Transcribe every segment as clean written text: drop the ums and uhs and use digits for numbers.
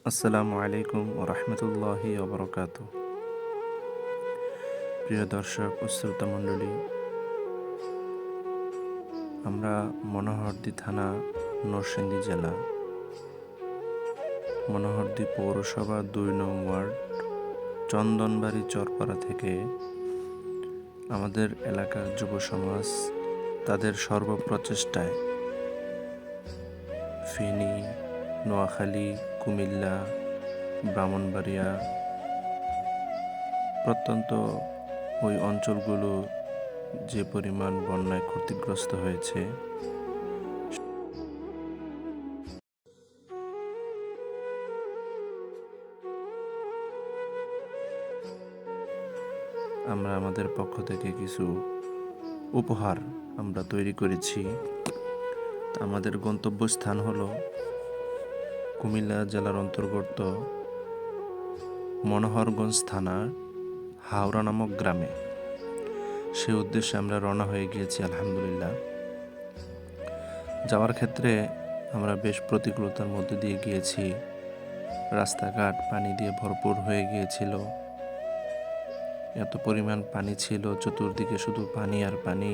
আসসালামু আলাইকুম ওরহমতুল্লাহি ওবরকাত। প্রিয় দর্শক ও শ্রোতা মণ্ডলী, আমরা মনোহরদী থানা, নরসিংদী জেলা, মনোহরদী পৌরসভা ২ নং ওয়ার্ড, চন্দনবাড়ি চরপাড়া থেকে আমাদের এলাকার যুব সমাজ তাদের সর্বপ্রচেষ্টায় ফেনী, নোয়াখালী, কুমিল্লা, ব্রাহ্মণবাড়িয়া প্রত্যন্ত ওই অঞ্চলগুলো যে পরিমাণ বন্যায় ক্ষতিগ্রস্ত হয়েছে, আমরা আমাদের পক্ষ থেকে কিছু উপহার আমরা তৈরি করেছি। আমাদের গন্তব্যস্থান হলো কুমিল্লা জেলার অন্তর্গত মনোহরগঞ্জ থানার হাওড়া নামক গ্রামে। সে উদ্দেশ্যে আমরা রওনা হয়ে গিয়েছি। আলহামদুলিল্লাহ, যাওয়ার ক্ষেত্রে আমরা বেশ প্রতিকূলতার মধ্যে দিয়ে গিয়েছি। রাস্তাঘাট পানি দিয়ে ভরপুর হয়ে গিয়েছিল। এত পরিমাণ পানি ছিল, চতুর্দিকে শুধু পানি আর পানি।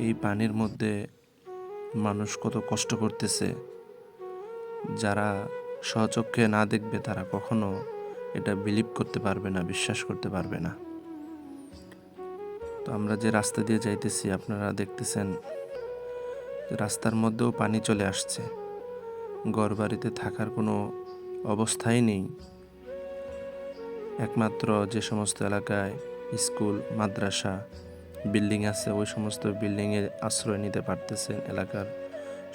এই পানির মধ্যে মানুষ কত কষ্ট করতেছে, যারা স্বচক্ষে না দেখবে তারা কখনো এটা বিলিভ করতে পারবে না, বিশ্বাস করতে পারবে না। তো আমরা যে রাস্তা দিয়ে যাইতেছি, আপনারা দেখতেছেন রাস্তার মধ্যেও পানি চলে আসছে। ঘরবাড়িতে থাকার কোনো অবস্থাই নেই। একমাত্র যে সমস্ত এলাকায় স্কুল, মাদ্রাসা, বিল্ডিং আছে, ওই সমস্ত বিল্ডিংয়ে আশ্রয় নিতে পারতেছেন এলাকার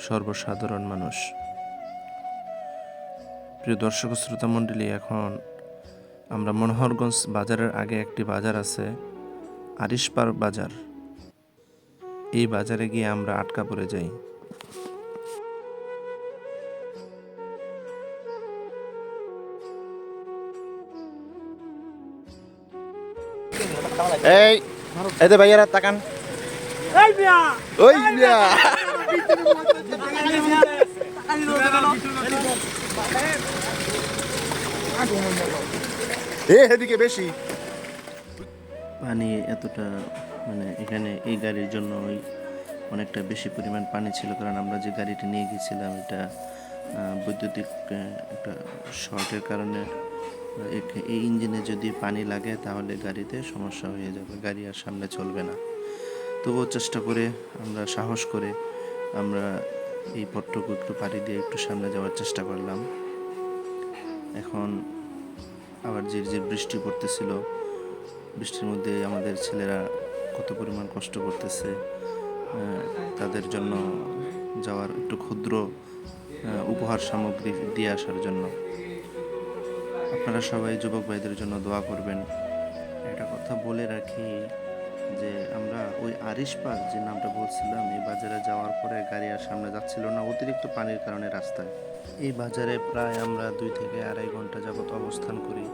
সর্বসাধারণ মানুষ। প্রিয় দর্শক শ্রোতা মণ্ডলী, এখন আমরা মনোহরগঞ্জ বাজারের আগে একটি বাজার আছে, আরিশপার বাজার। এই বাজারে গিয়ে আমরা আটকা পড়ে যাই। এই এতে ভাইয়ারা তাকান। ওই মিয়া এদিকে বেশি পানি এতটা, এখানে এই গাড়ির জন্য অনেকটা বেশি পরিমাণ পানি ছিল, কারণ আমরা যে গাড়িটি নিয়ে গিয়েছিলাম এটা বৈদ্যুতিক একটা শর্টের কারণে এই ইঞ্জিনে যদি পানি লাগে তাহলে গাড়িতে সমস্যা হয়ে যাবে, গাড়ি আর সামনে চলবে না। তবুও চেষ্টা করে আমরা সাহস করে আমরা এই পথটুকু একটু পাড়ি দিয়ে একটু সামনে যাওয়ার চেষ্টা করলাম। এখন আবার ঝিরঝির বৃষ্টি পড়তেছিল। বৃষ্টির মধ্যে আমাদের ছেলেরা কত পরিমাণ কষ্ট করতেছে, তাদের জন্য যাওয়ার একটু ক্ষুদ্র উপহার সামগ্রী দিয়ে আসার জন্য। আপনারা সবাই যুবক ভাইদের জন্য দোয়া করবেন। একটা কথা বলে রাখি যে আমরা ওই আরিশপার যে নামটা বলছিলাম, এই বাজারে যাওয়ার পরে গাড়ি আর সামনে যাচ্ছিল না অতিরিক্ত পানির কারণে রাস্তায়। এই বাজারে প্রায় আমরা 2 থেকে 2.5 ঘন্টা যাবত অবস্থান করি।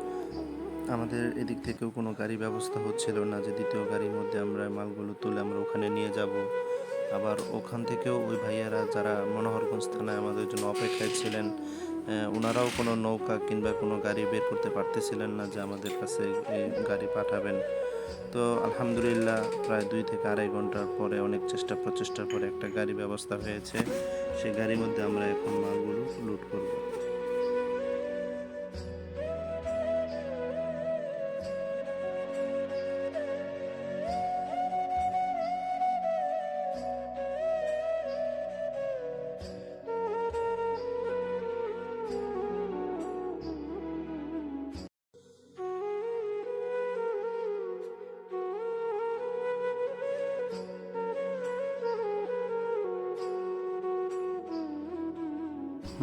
আমাদের এদিক থেকেও কোনো গাড়ি ব্যবস্থা হচ্ছিল না যে দ্বিতীয় গাড়ির মধ্যে আমরা মালগুলো তুলে আমরা ওখানে নিয়ে যাব। আবার ওখান থেকেও ওই ভাইয়ারা যারা মনোহরগঞ্জ থানায় আমাদের জন্য অপেক্ষায় ছিলেন, ওনারাও কোনো নৌকা কিংবা কোনো গাড়ি বের করতে পারতেছিলেন না যে আমাদের কাছে গাড়ি পাঠাবেন। তো আলহামদুলিল্লাহ প্রায় 2 থেকে 2.5 ঘন্টার পরে অনেক চেষ্টা প্রচেষ্টার পরে একটা গাড়ি ব্যবস্থা হয়েছে। সেই গাড়ির মধ্যে আমরা এখন মালগুলো লোড করব।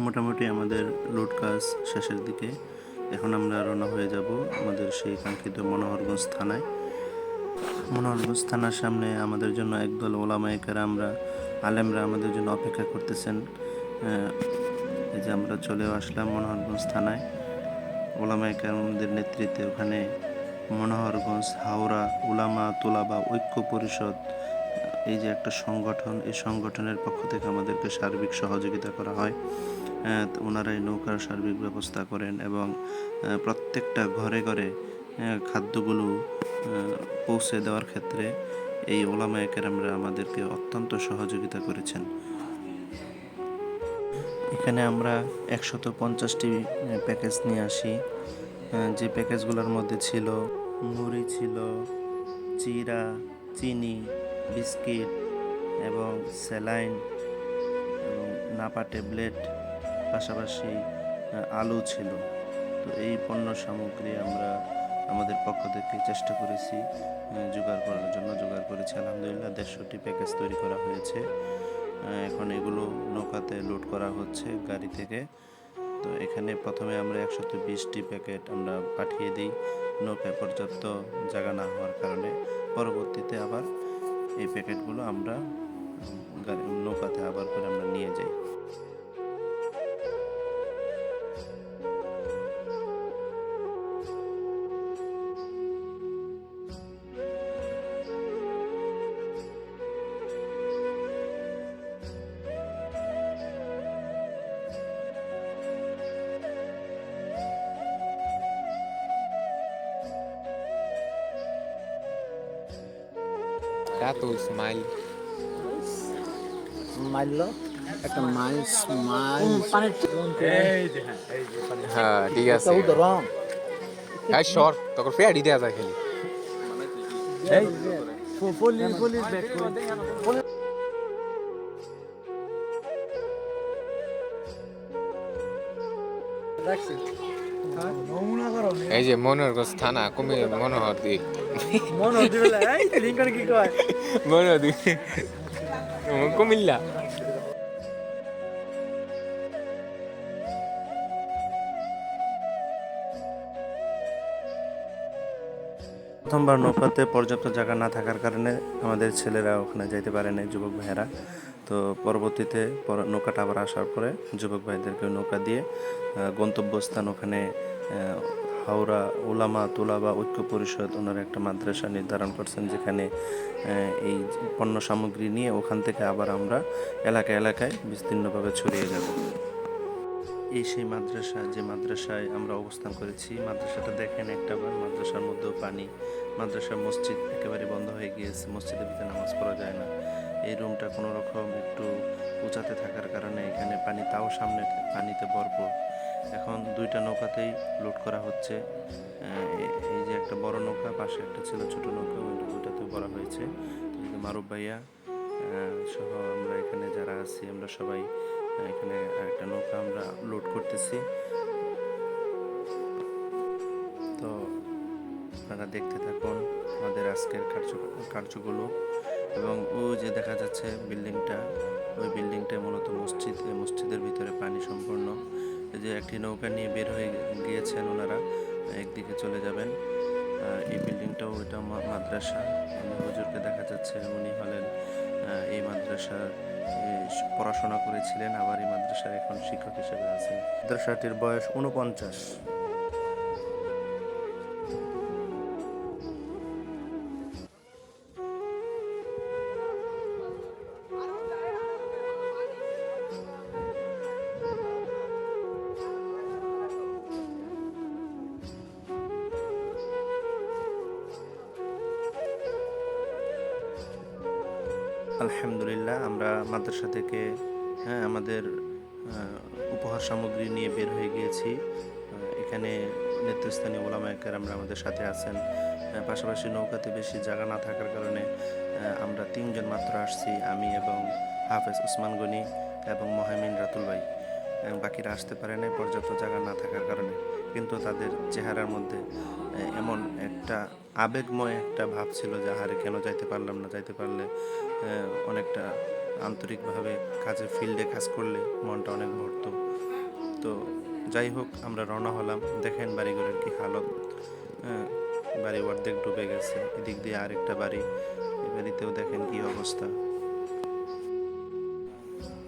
মোটামুটি আমাদের লোড কাজ শেষের দিকে। এখন আমরা রওনা হয়ে যাব আমাদের সেই কাঙ্ক্ষিত মনোহরগঞ্জ থানায়। মনোহরগঞ্জ থানার সামনে আমাদের জন্য একদল ওলামায়ে কেরামরা, আলেমরা আমাদের জন্য অপেক্ষা করতেছেন। এই যে আমরা চলেও আসলাম মনোহরগঞ্জ থানায়। ওলামায়ে কেরামদের নেতৃত্বে ওখানে মনোহরগঞ্জ হাওড়া উলামা তোলাবা ঐক্য পরিষদ, এই যে একটা সংগঠন, এই সংগঠনের পক্ষ থেকে আমাদেরকে সার্বিক সহযোগিতা করা হয়। ওনারাই নৌকার সার্বিক ব্যবস্থা করেন এবং প্রত্যেকটা ঘরে ঘরে খাদ্যগুলো পৌঁছে দেওয়ার ক্ষেত্রে এই ওলামায়ে কেরামরা আমাদেরকে অত্যন্ত সহযোগিতা করেছেন। এখানে আমরা 150টি প্যাকেজ নিয়ে আসি, যে প্যাকেজগুলোর মধ্যে ছিল মুড়ি, ছিল চিরা, চিনি, বিস্কিট এবং স্যালাইন এবং নাপা ট্যাবলেট, পাশাপাশি আলু ছিল। তো এই পণ্য সামগ্রী আমরা আমাদের পক্ষ থেকে চেষ্টা করেছি জোগাড় করেছি। আলহামদুলিল্লাহ 150টি প্যাকেজ তৈরি করা হয়েছে। এখন এগুলো নৌকাতে লোড করা হচ্ছে গাড়ি থেকে। তো এখানে প্রথমে আমরা 120টি প্যাকেট আমরা পাঠিয়ে দিই নৌকায় পর্যাপ্ত জায়গা না হওয়ার কারণে। পরবর্তীতে আবার এই প্যাকেটগুলো আমরা নৌকাতে আবার করে আমরা নিয়ে যাই। Gato smile. মারলো একটা মাইল মাইল হ্যাঁ ঠিক আছে ধরম এই সর তোর ফেয়ারি দেয়া যায় খালি পুলিশ ব্যাক রাখছি নমুনা করো এই যে মনোহরগঞ্জ থানা মনোহর দি মনে হচ্ছে বলে এই লিঙ্কন কি কয় মনোহর দি কুমিল্লা প্রথমবার নৌকাতে পর্যাপ্ত জায়গা না থাকার কারণে আমাদের ছেলেরা ওখানে যাইতে পারে না, যুবক ভাইয়েরা। তো পরবর্তীতে নৌকাটা আবার আসার পরে যুবক ভাইদেরকে নৌকা দিয়ে গন্তব্যস্থান ওখানে হাওড়া উলামা তুলাবা ঐক্য পরিষদ ওনারা একটা মাদ্রাসা নির্ধারণ করছেন, যেখানে এই পণ্য সামগ্রী নিয়ে ওখান থেকে আবার আমরা এলাকায় এলাকায় বিস্তীর্ণভাবে ছড়িয়ে যাব। এই সেই মাদ্রাসা, যে মাদ্রাসায় আমরা অবস্থান করেছি। মাদ্রাসাটা দেখেন একটাবার, মাদ্রাসার মধ্যেও পানি। মাদ্রাসার মসজিদ একেবারে বন্ধ হয়ে গিয়েছে, মসজিদের ভিতরে নামাজ পড়া যায় না। এই রুমটা কোনো রকম একটু উঁচাতে থাকার কারণে এখানে পানি, তাও সামনে পানিতে ভরপুর। এখন দুইটা নৌকাতেই লোড করা হচ্ছে। এই যে একটা বড় নৌকা, পাশে একটা ছিল ছোট নৌকা, ওইটাতে ভরা হয়েছে। মারুফ ভাইয়া সহ আমরা এখানে যারা আছি আমরা সবাই এখানে একটা নৌকা আমরা লোড করতেছি। তো আপনারা দেখতে থাকুন আমাদের আজকের কার্যগুলো। এবং ওই যে দেখা যাচ্ছে বিল্ডিংটা, ওই বিল্ডিংটা মূলত মসজিদ। এই মসজিদের ভিতরে পানি সম্পূর্ণ। এই যে একটি নৌকা নিয়ে বের হয়ে গিয়েছেন ওনারা, একদিকে চলে যাবেন। এই বিল্ডিংটাও ওইটা মাদ্রাসা। হুজুরকে দেখা যাচ্ছে, উনি হলেন এই মাদ্রাসার পড়াশোনা করেছিলেন, আবার এই মাদ্রাসার এখন শিক্ষক হিসেবে আছেন। মাদ্রাসাটির বয়স 49। আলহামদুলিল্লাহ আমরা মাদ্রাসা থেকে আমাদের উপহার সামগ্রী নিয়ে বের হয়ে গিয়েছি। এখানে নেতৃস্থানীয় ওলামায়ে কেরামরা আমাদের সাথে আছেন। পাশাপাশি নৌকাতে বেশি জায়গা না থাকার কারণে আমরা 3 জন মাত্র আসছি, আমি এবং হাফেজ উসমান গনি এবং মহামিন রাতুল ভাই। বাকিরা আসতে পারে না পর্যাপ্ত জায়গা না থাকার কারণে। কিন্তু তাদের চেহারার মধ্যে এমন একটা আবেগময় একটা ভাব ছিল যে হারে কেন যাইতে পারলাম না, যাইতে পারলে অনেকটা আন্তরিকভাবে কাজে ফিল্ডে কাজ করলে মনটা অনেক ভরতো। তো যাই হোক আমরা রওনা হলাম। দেখেন বাড়িঘরের কি হালত, বাড়ি অর্ধেক ডুবে গেছে, এদিক দিয়ে আরেকটা বাড়ি, এই বাড়িতেও দেখেন কি অবস্থা।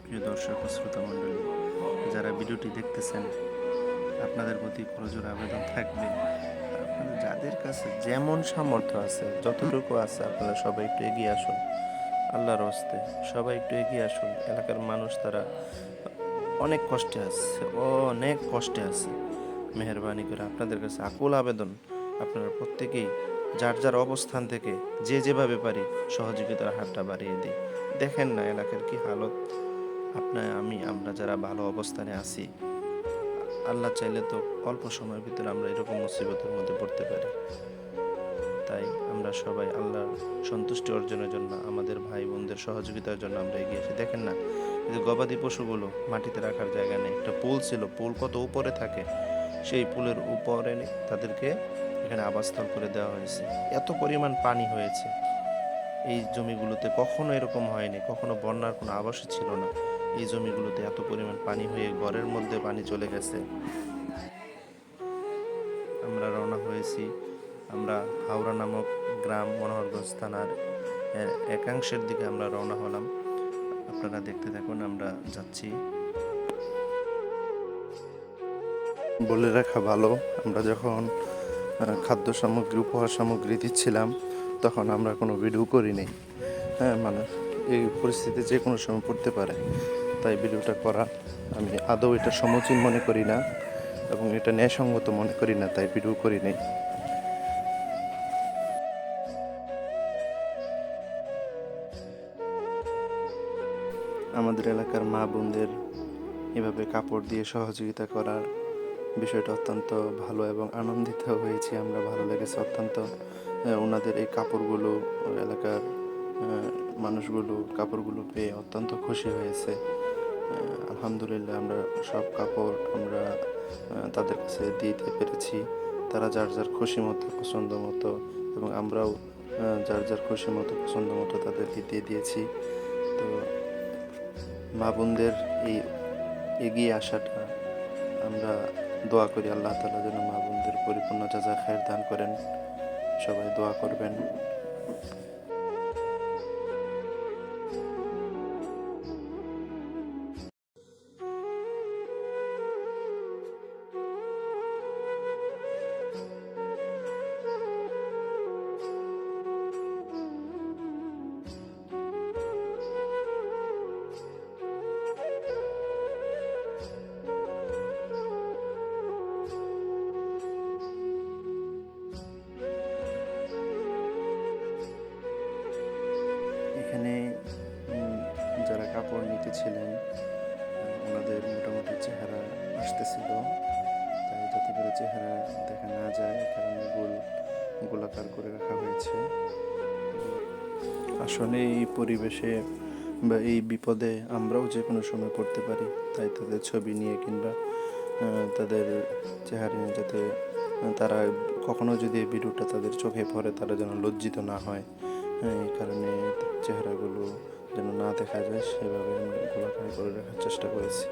প্রিয় দর্শক ও শ্রোতা মণ্ডলী, যারা ভিডিওটি দেখতেছেন, আপনাদের প্রতি প্রচুর আবেদন থাকবে, আপনাদের যাদের কাছে যেমন সামর্থ্য আছে, যতটুকু আছে, আপনারা সবাই একটু এগিয়ে আসুন। আল্লাহর হস্তে সবাই একটু এগিয়ে আসুন। এলাকার মানুষ তারা অনেক কষ্টে আছে, অনেক কষ্টে আছে। মেহেরবানি করে আপনাদের কাছে আকুল আবেদন, আপনারা প্রত্যেকেই যার যার অবস্থান থেকে যে যেভাবে পারি সহযোগিতার হাতটা বাড়িয়ে দিই। দেখেন না এলাকার কি হালত। আমরা যারা ভালো অবস্থানে আছি, আল্লাহ চাইলে তো অল্প সময়ের ভিতরে আমরা এরকম মুসিবতের মধ্যে পড়তে পারি। তাই আমরা সবাই আল্লাহর সন্তুষ্টি অর্জনের জন্য, আমাদের ভাই বোনদের সহযোগিতার জন্য আমরা এগিয়ে আসি। দেখেন না, এই যে গবাদি পশুগুলো মাটিতে রাখার জায়গা নেই। একটা পুল ছিল, পুল কত উপরে থাকে, সেই পুলের উপরে তাদেরকে এখানে আবাসস্থল করে দেওয়া হয়েছে। এত পরিমাণ পানি হয়েছে এই জমিগুলোতে, কখনো এরকম হয়নি, কখনো বন্যার কোনো আবাসই ছিল না। এই জমিগুলোতে এত পরিমাণ পানি হয়ে ঘরের মধ্যে পানি চলে গেছে। আমরা রওনা হয়েছি, আমরা হাওড়া নামক গ্রাম মনোহরগঞ্জ থানার একাংশের দিকে আমরা রওনা হলাম। আপনারা দেখতে থাকুন, আমরা যাচ্ছি। বলে রাখা ভালো, আমরা যখন খাদ্য সামগ্রী, উপহার সামগ্রী দিচ্ছিলাম, তখন আমরা কোনো ভিডিও করি নাই। হ্যাঁ, মানে এই পরিস্থিতি যে কোনো সময় পড়তে পারে, তাই ভিডিওটা করা আমি আদৌ এটা সমীচীন মনে করি না এবং এটা ন্যায়সঙ্গত মনে করি না, তাই ভিডিও করি নাই। আমাদের এলাকার মা বোনদের এভাবে কাপড় দিয়ে সহযোগিতা করার বিষয়টা অত্যন্ত ভালো এবং আনন্দিত হয়েছি আমরা, ভালো লেগেছে অত্যন্ত। ওনাদের এই কাপড়গুলো, এলাকার মানুষগুলো কাপড়গুলো পেয়ে অত্যন্ত খুশি হয়েছে। আলহামদুলিল্লাহ, আমরা সব কাপড় আমরা তাদের কাছে দিতে পেরেছি। তারা যার যার খুশি মতো, পছন্দ মতো, এবং আমরাও যার যার খুশি মতো, পছন্দ মতো তাদেরকে দিয়ে দিয়েছি। তো মা বোনদের এই এগিয়ে আসাটা আমরা দোয়া করি, আল্লাহ তাআলা যেন মা বোনদের পরিপূর্ণ জাযা খায়ের দান করেন। সবাই দোয়া করবেন। এখানে যারা কাপড় নিতেছিলেন, ওনাদের মোটামুটি চেহারা আসতেছিল, তাই যাতে করে চেহারা দেখা না যায় এ কারণে গোলাকার করে রাখা হয়েছে। আসলে এই পরিবেশে বা এই বিপদে আমরাও যে কোনো সময় পড়তে পারি, তাই তাদের ছবি নিয়ে কিংবা তাদের চেহারা নিয়ে, যাতে তারা কখনো যদি এই ভিডিওটা তাদের চোখে পড়ে তারা যেন লজ্জিত না হয়। এই কারণে চেহারাগুলো যেন না দেখা যায় সেভাবে আমরা গোলাকার করে রাখার চেষ্টা করেছি।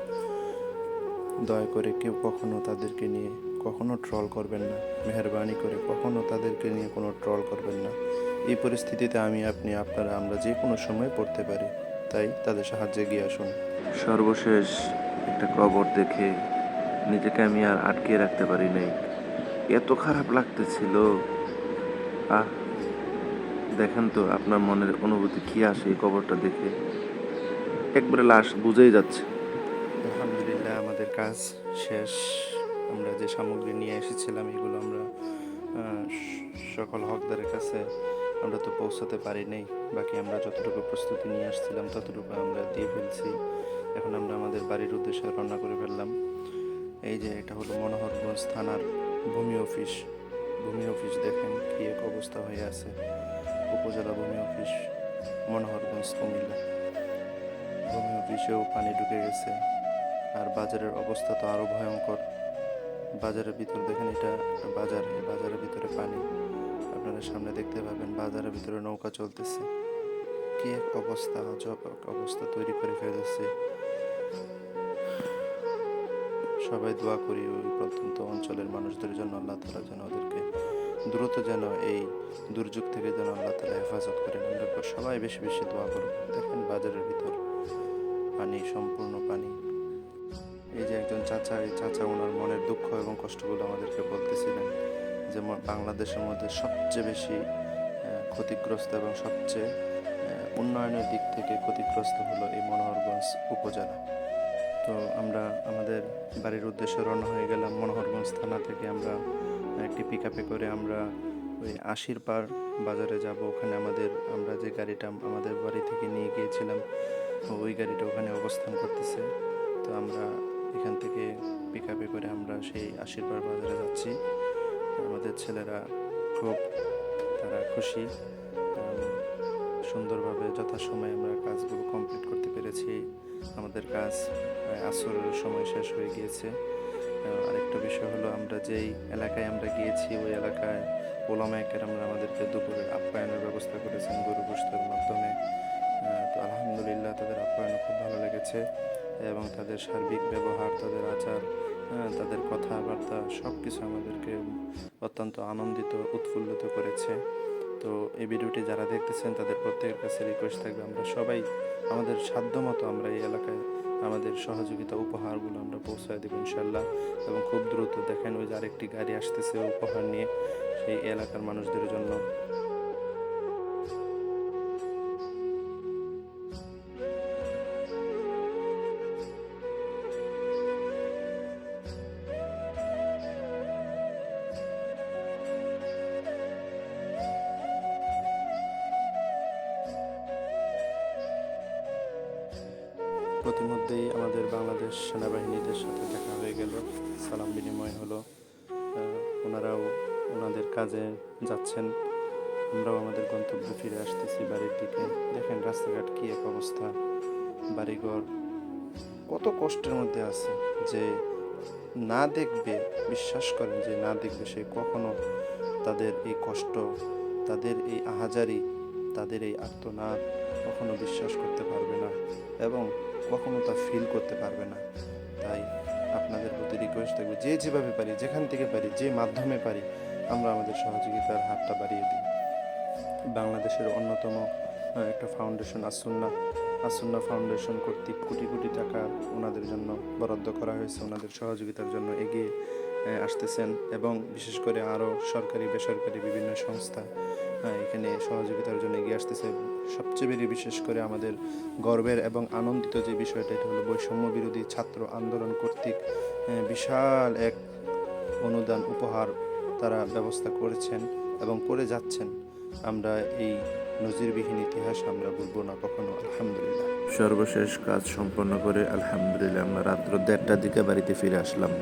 দয়া করে কেউ কখনো তাদেরকে নিয়ে কখনো ট্রল করবেন না, মেহেরবানি করে কখনো তাদেরকে নিয়ে কোনো ট্রল করবেন না। এই পরিস্থিতিতে আপনারা আমরা যে কোনো সময় পড়তে পারি, তাই তাদের সাহায্যে এগিয়ে আসুন। সর্বশেষ একটা কবর দেখে নিজেকে আমি আর আটকে রাখতে পারি নাই, এত খারাপ লাগতেছিল। দেখেন তো আপনার মনের অনুভূতি কি আসে এই কবরটা দেখে, একবারে লাশ বুঝেই যাচ্ছে। আলহামদুলিল্লাহ, আমাদের কাজ শেষ। আমরা যে সামগ্রী নিয়ে এসেছিলাম এগুলো আমরা সকল হকদারের কাছে আমরা তো পৌঁছাতে পারি নাই। বাকি আমরা যতটুকু প্রস্তুতি নিয়ে আসছিলাম ততটুকু আমরা দিয়ে ফেলছি। এখন আমরা আমাদের বাড়ির উদ্দেশ্যে রওনা করে ফেললাম। এই যে এটা হলো মনোহরগঞ্জ থানার ভূমি অফিস। ভূমি অফিস দেখেন কি এক অবস্থা হয়ে আছে। উপজেলা ভূমি অফিস, মনোহরগঞ্জ, কুমিল্লা। ভূমি অফিসেও পানি ঢুকে গেছে, আর বাজারের অবস্থা তো আরও ভয়ঙ্কর। বাজারের ভিতর দেখেন, এটা বাজার, এই বাজারের ভিতরে পানি। আপনারা সামনে দেখতে পাবেন বাজারের ভিতরে নৌকা চলতেছে। কি এক অবস্থা, আজব অবস্থা তৈরি করে ফেলেছে। সবাই দোয়া করি ওই প্রত্যন্ত অঞ্চলের মানুষদের জন্য, আল্লাহ তাআলা যেন ওদেরকে দ্রুত যেন এই দুর্যোগ থেকে যেন আল্লাহ তাআলা হেফাজত করেন। আমরা সবাই বেশি বেশি দোয়া করব। দেখেন বাজারের ভিতর পানি, সম্পূর্ণ পানি। এই যে একজন চাচা, এই চাচা ওনার মনের দুঃখ এবং কষ্টগুলো আমাদেরকে বলতেছিলেন যে বাংলাদেশের মধ্যে সবচেয়ে বেশি ক্ষতিগ্রস্ত এবং সবচেয়ে উন্নয়নের দিক থেকে ক্ষতিগ্রস্ত হলো এই মনোহরগঞ্জ উপজেলা। তো আমরা আমাদের বাড়ির উদ্দেশ্যে রওনা হয়ে গেলাম। মনোহরগঞ্জ থানা থেকে আমরা একটি পিক আপে করে আমরা ওই আশির পার বাজারে যাব। ওখানে আমরা যে গাড়িটা আমাদের বাড়ি থেকে নিয়ে গিয়েছিলাম ওই গাড়িটা ওখানে অবস্থান করতেছে। তো আমরা এখান থেকে পিক আপে করে আমরা সেই আশির পার বাজারে যাচ্ছি। আমাদের ছেলেরা খুব তারা খুশি। সুন্দরভাবে যথাসময়ে আমরা কাজগুলো কমপ্লিট করতে পেরেছি। আমাদের কাজ প্রায় আসরের সময় শেষ হয়ে গিয়েছে। আরেকটা বিষয় হলো, আমরা যেই এলাকায় আমরা গিয়েছি ওই এলাকায় ওলামা একরামরা আমাদেরকে দুপুরের আপ্যায়নের ব্যবস্থা করেছেন গরু গোশতের মাধ্যমে। তো আলহামদুলিল্লাহ তাদের আপ্যায়ন খুব ভালো লেগেছে এবং তাদের সার্বিক ব্যবহার, তাদের আচার, তাদের কথাবার্তা সব কিছু আমাদেরকে অত্যন্ত আনন্দিত উৎফুল্লিত করেছে। তো এই ভিডিওটি যারা দেখতেছেন তাদের প্রত্যেকের কাছে রিকোয়েস্ট থাকবে, আমরা সবাই আমাদের সাধ্যমতো আমরা এই এলাকায় আমাদের সহযোগিতা উপহারগুলো আমরা পৌঁছায় দেবো ইনশাল্লাহ। এবং খুব দ্রুত দেখেন ওই যে আরেকটি গাড়ি আসতেছে উপহার নিয়ে সেই এলাকার মানুষদের জন্য। প্রতিমধ্যেই আমাদের বাংলাদেশ সেনাবাহিনীদের সাথে দেখা হয়ে গেল, সালাম বিনিময় হলো। ওনারাও ওনাদের কাজে যাচ্ছেন, আমরাও আমাদের গন্তব্যে ফিরে আসতেছি বাড়ির দিকে। দেখেন রাস্তাঘাট কী এক অবস্থা, বাড়িঘর কত কষ্টের মধ্যে আছে। যে না দেখবে, বিশ্বাস করেন যে না দেখবে সে কখনো তাদের এই কষ্ট, তাদের এই আহাজারি, তাদের এই আর্তনাদ কখনো বিশ্বাস করতে পারবে না এবং কখনো তা ফিল করতে পারবে না। তাই আপনাদের প্রতি রিকোয়েস্ট থাকবে, যে যেভাবে পারি, যেখান থেকে পারি, যে মাধ্যমে পারি, আমরা আমাদের সহযোগিতার হাতটা বাড়িয়ে দিই। বাংলাদেশের অন্যতম একটা ফাউন্ডেশন আসুন্না ফাউন্ডেশন কর্তৃক কোটি কোটি টাকা ওনাদের জন্য বরাদ্দ করা হয়েছে, ওনাদের সহযোগিতার জন্য এগিয়ে আসতেছেন। এবং বিশেষ করে আরও সরকারি বেসরকারি বিভিন্ন সংস্থা এখানে সহযোগিতার জন্য এগিয়ে আসতেছে। সবচেয়ে বেশি বিশেষ করে আমাদের গর্বের এবং আনন্দিত যে বিষয়টা, এটা হলো বৈষম্য বিরোধী ছাত্র আন্দোলন কর্তৃক বিশাল এক অনুদান উপহার তারা ব্যবস্থা করেছেন এবং করে যাচ্ছেন। আমরা এই নজিরবিহীন ইতিহাস আমরা ভুলব না কখনো। আলহামদুলিল্লাহ, সর্বশেষ কাজ সম্পন্ন করে আলহামদুলিল্লাহ আমরা রাত্র 1:30টার দিকে বাড়িতে ফিরে আসলাম।